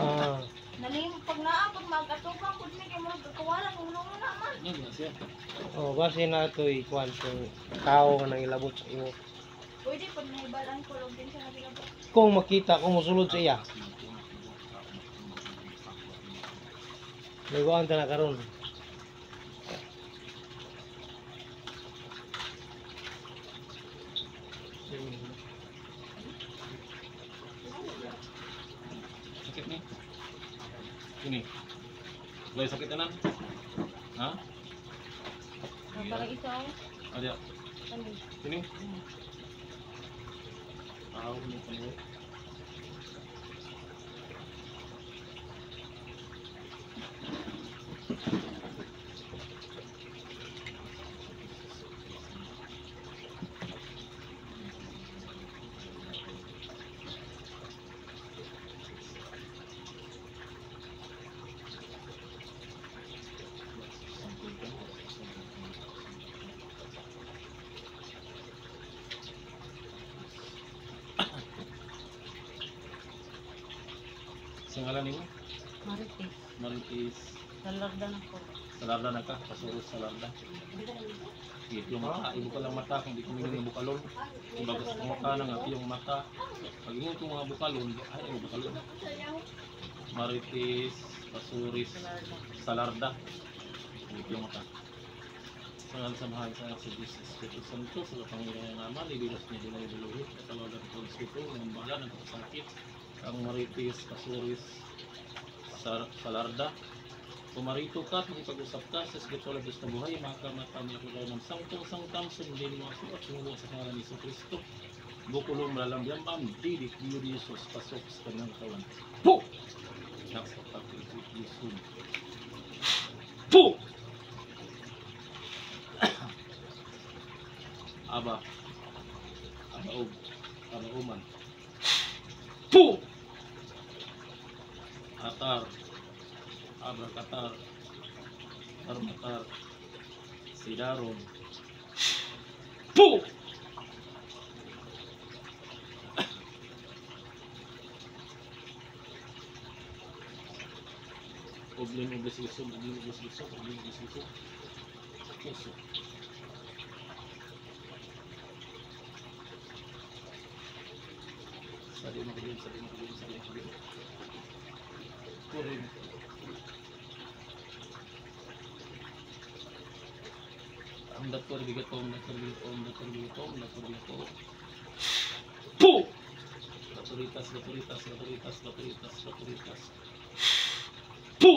Ah, Nalim pag naapag mag-atubang pud ni kay mo kawala kung ano naman. Yan siya. oh, base na ito ikuan kung tao nga nang ilabot sa imo. Pwede pud na ibalan ko log din sa nagilabot. Kung makita kung musulod sa iya. Ligoan ta na karon. Sakit ni. Ini. Lagi sakit kanan. Ha? Parang isaw. Ada. Ano? Ini. Tahu ni kamu. Singalan nimo? Marites. Maritis. Salardan ako. Salarda na ka, kasurus salarda. Yung mata, ibo ka lang mata, kung di ko minum ng bukalon. Kung bagus mo ka na nga, yung mata. Pag ingon ko mga bukalon, ay, yung bukalon. Maritis, kasuris, salarda. Yung mata. Sangal sa mahal sa si Jesus Espiritu Santo, sa Panginoon naman, ibilas niya din ay duluhit, katawagan ko ang Espiritu, ng bala, ng sakit, ang maritis, kasuris, salarda. Pumarito ka, pag-usap ka sa Espiritu ng Diyos na buhay, makamatang na kagawa ng sangtang-sangtang, sundin mo ako at sumuha sa pangalan ni Iso Kristo. Bukulong malalambyan, didik, diyo di Jesus, pasok sa kanyang katawan. Po! Nakapagpapit, Yesus. Po! Aba uman. Po! Atar, katar, armatar, sidaron. Po! Oblin isog. Puso. Sali mo din. Kurin. Ang dator bigatom. Po! Datoritas. Po!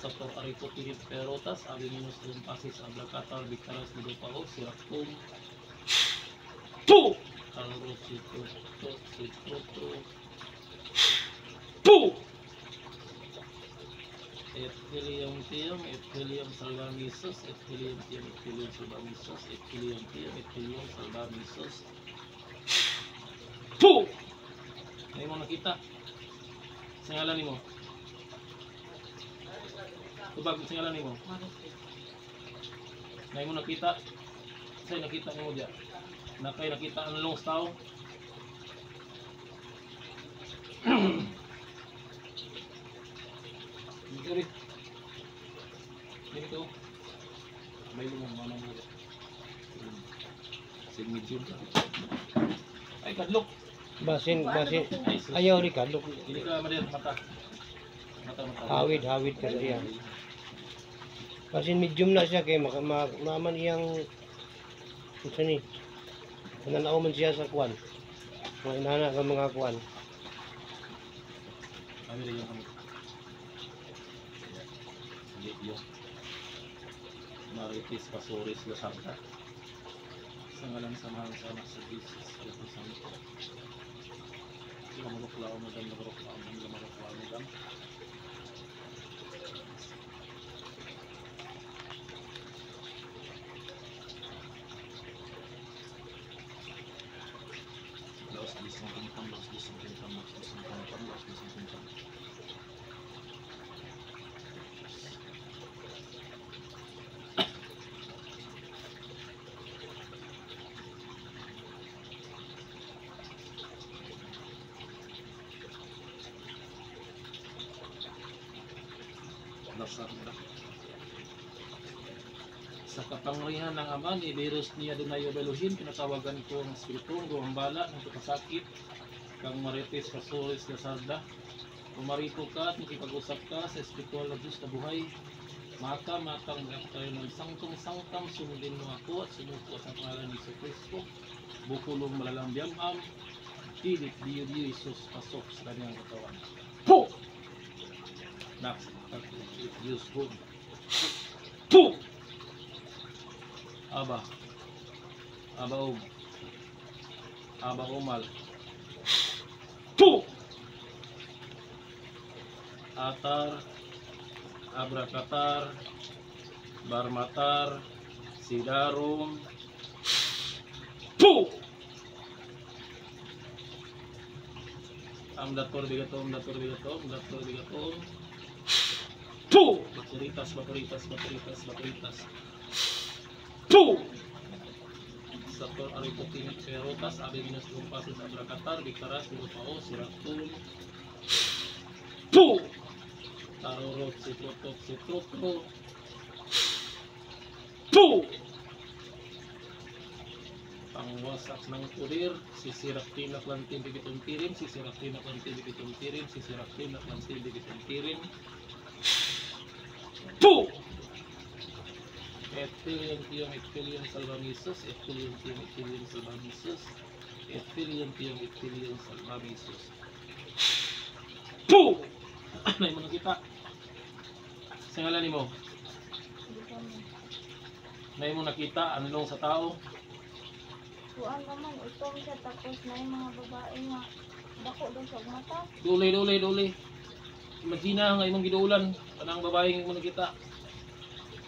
Sator arito tigit perotas, abiminus pasis ablacatar victaras midopao, siratum. Po! Arosito. Po! Ethelium salvamisus, Ethelium salvamisus. Po! Ngayon mo nakita. Singalan ni mo. Tubag singalan ni mo. Ngayon mo nakita. Sa'yo nakita ni mo dyan. Nakita ang long tao. Dito. May lumang manang mo. Sigmidyon ka. Ay, kadlok. basin ayaw ri kadlok. Hindi ka madyan, mata. Hawid ka siya. Basin medium na siya kay maman iyang unsa ni. Nananaw man siya sa kwan. Mga inana ka mga kwan. Kami rin yung kami. Yung Maritis, Pasuris, Lasarda. Sa ngalang samahan sa anak sa Jesus, Espiritu Santo. Lamaruklao mo dam. Laos disang pintam. Lasarda. Sa kapangyarihan ng Ama ni virus niya Adonayo Elohim, pinatawagan ko ang espiritu ng gumambala ng kasakit kang Marites Casuris Lasarda. Umarito ka at makipag-usap ka sa espiritual na Diyos na buhay. Matang tayo ng sangtong-sangtam, sumundin mo ako at sumuko sa pangalan ni Kristo. Bukulong malalang biyam-am, pilit diyo Jesus pasok sa kanyang katawan. Po! Next, Diyos good. Po! Aba umal. Po! Atar, Abrakatar, Barmatar, Sidarum, Po! Dator bigatom, Po! Bakuritas. Po! Sator aripotinik perotas, abe minus lumpasis abrakatar, bikaras, lupao, siratun, Po! Tarorot, sitrotro, Po! Pangwasak ng kurir, sisirak tinak lantin bigitong tirin, Po! Epilium salvamisus, Po! Ano yung nakita? Sa ngalan mo? Na yung nakita, anong sa tao? Kuan naman, utong siya tapos na yung mga babae nga dako daw sa mata. Duli. Imagina nga imong giduulan, kanang babae nga mo nakita.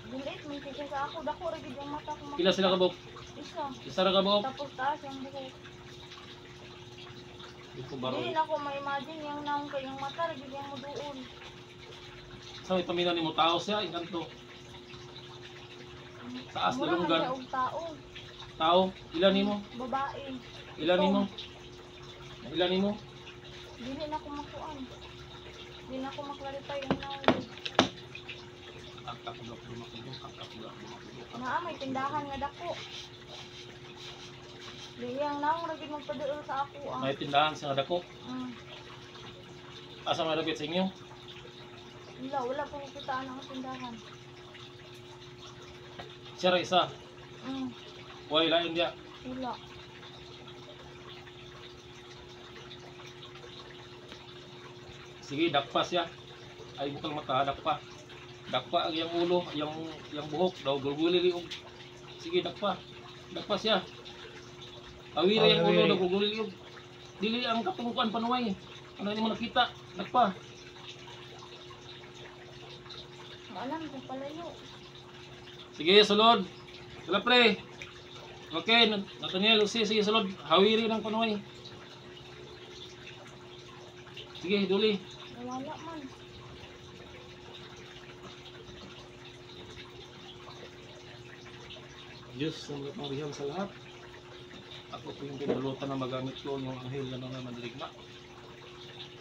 Dilit, may siya sa ako, dako rin yung mata ko. Pila sila kabok? Isa ra kabok? Tapos taas yung buhok. Ito baro. Hindi na ko ma-imagine yung naong kayong mata, rin yung mo doon. Sa may pamilya ni mo tao siya, inkanto. Sa as Mura man dalunggan. siya og tao. Tao, ilan nimo? Babae. Ilan nimo? Dili na ko makuan. Dili na ko maklarify yung naong. Kakak. Naa may tindahan nga dako. Dili ang naong rin magpaduol sa ako. May tindahan sa dako. Asa may dapit sa inyo? Wala po kitaan ang tindahan. Siya ra isa. Why lain dia? Wala. Sige, dakpa siya. Ay bukang mata, dakpa. Dakpa ang yang ulo, yang buhok, daw gulguli liog. Sige, dakpa. Dakpa siya. Awira yang ulo, daw gulguli liog. Dili ang katungkuan panuway. Ano ni mo nakita? Dakpa. Alam ko palayo. Sige, sulod. Sila pre. Okay, Nathaniel, sige, sulod. Hawiri ng panuway. Sige, duli. Wala man. Diyos na magpaparihan sa lahat. Ako po yung pinulutan na magamit ko yung anghel na mga mandirigma.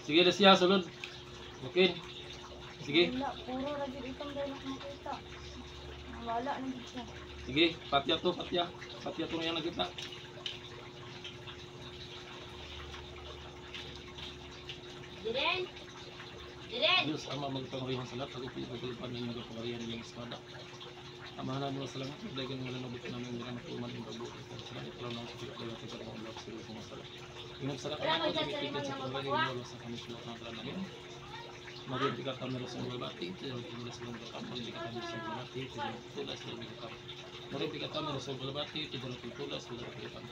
Sige, siya, sulod. Okay. Sige. Wala, puro lagi itong dahil ako makita. Wala na siya. Sige, patya to na yan nakita. Diren! Diyos, Ama, magpaparihan sa lahat. Ako po yung pagkalupan ng magpaparihan ng ispada. Amahan mo na salamat. Dahil mo na nabuti namin yung mga matuman yung pagbuti. Salamat ito lang ng kapit ko natin sa mga vlog sila sa mga salat. Yung sa lahat ako, tumitigil sa pagkalupan sa kami sulat na tala namin. Mabuti ka kami sa mga bati, tidak kita sebelum berkampung, tidak kami sa mga bati, tidak tulas lebih dekat. Mabuti ka kami sa mga bati, tidak tulas lebih dekat.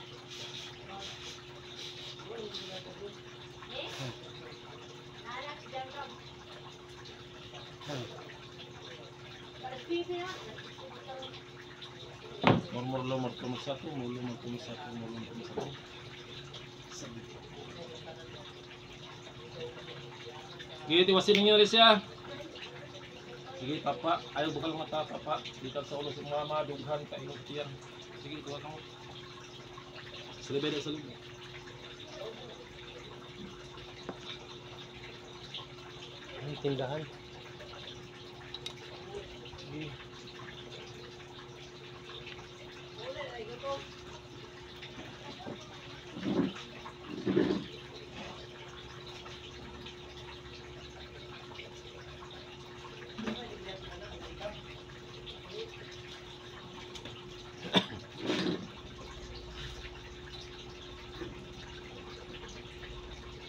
Murmur satu. Sige, tiwasin ninyo ulit siya. Sige, papa. Ayaw bukal mata, papa. Dikal sa ulo si mama, dughan, kainog tiyan. Sige, tuwa ka mo. Salibay. Ang tindahan. Sige.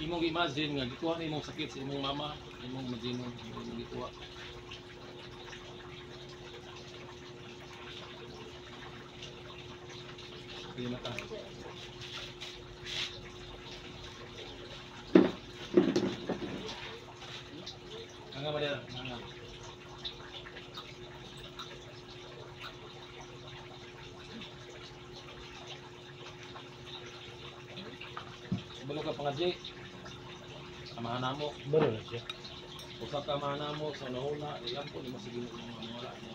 Imong imagine nga gikuha ni imong sakit sa imong mama, imong maginon, imong gikuha. Hindi na ka. Nga madera, nga. Ibalo ka pangadji. Amahan namo. Baro na siya. Usa ka amahan namo sa nauna, ilang po lima sige mo wala niya.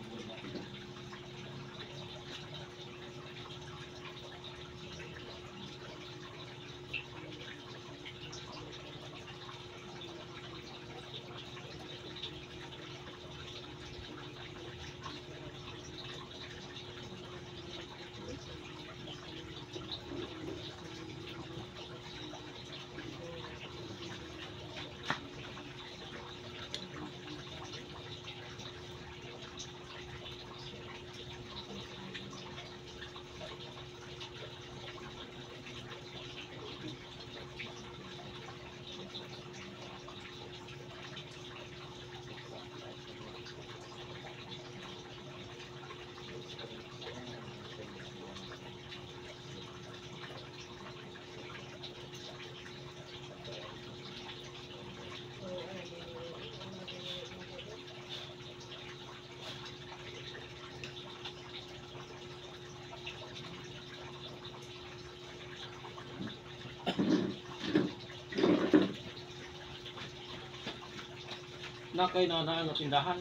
Na kay na nga tindahan.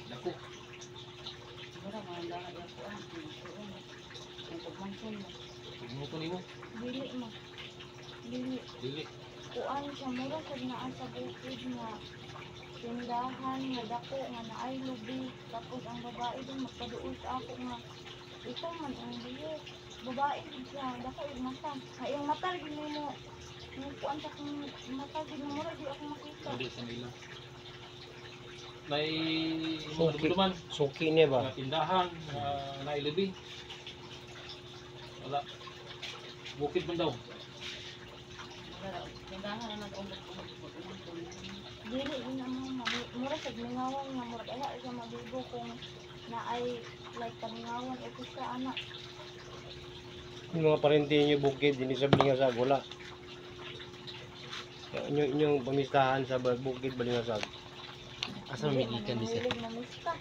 Dako. Wala mga lahat yan po ang pinasuon. Ang pagmansun mo. Mo ko nimo. Dili mo. Dili. Dili. Kuan siya mura sa naa sa bukid nga tindahan nga dako nga naay lubi. Tapos ang babae din magpaduol sa ako nga ito man ang biyok. Babae din siya. Dako yung mata. Ay yung mata gini mo. Yung kuan sa kong mata gini mura di ako makita. Hindi sa nila. May Suki. duman. Suki niya ba? Mga tindahan, nailubi. Wala. Bukid man daw. Dili din ang mga mura sa mingawan nga mura ala sa mabibo kung naay like tamingawan ito sa anak. Yung mga parente niyo bukid, dinisabi nga sa wala. Inyong pamistahan sa bukid, Balingasag. Asa may gikan di sir? Mahilig mamista.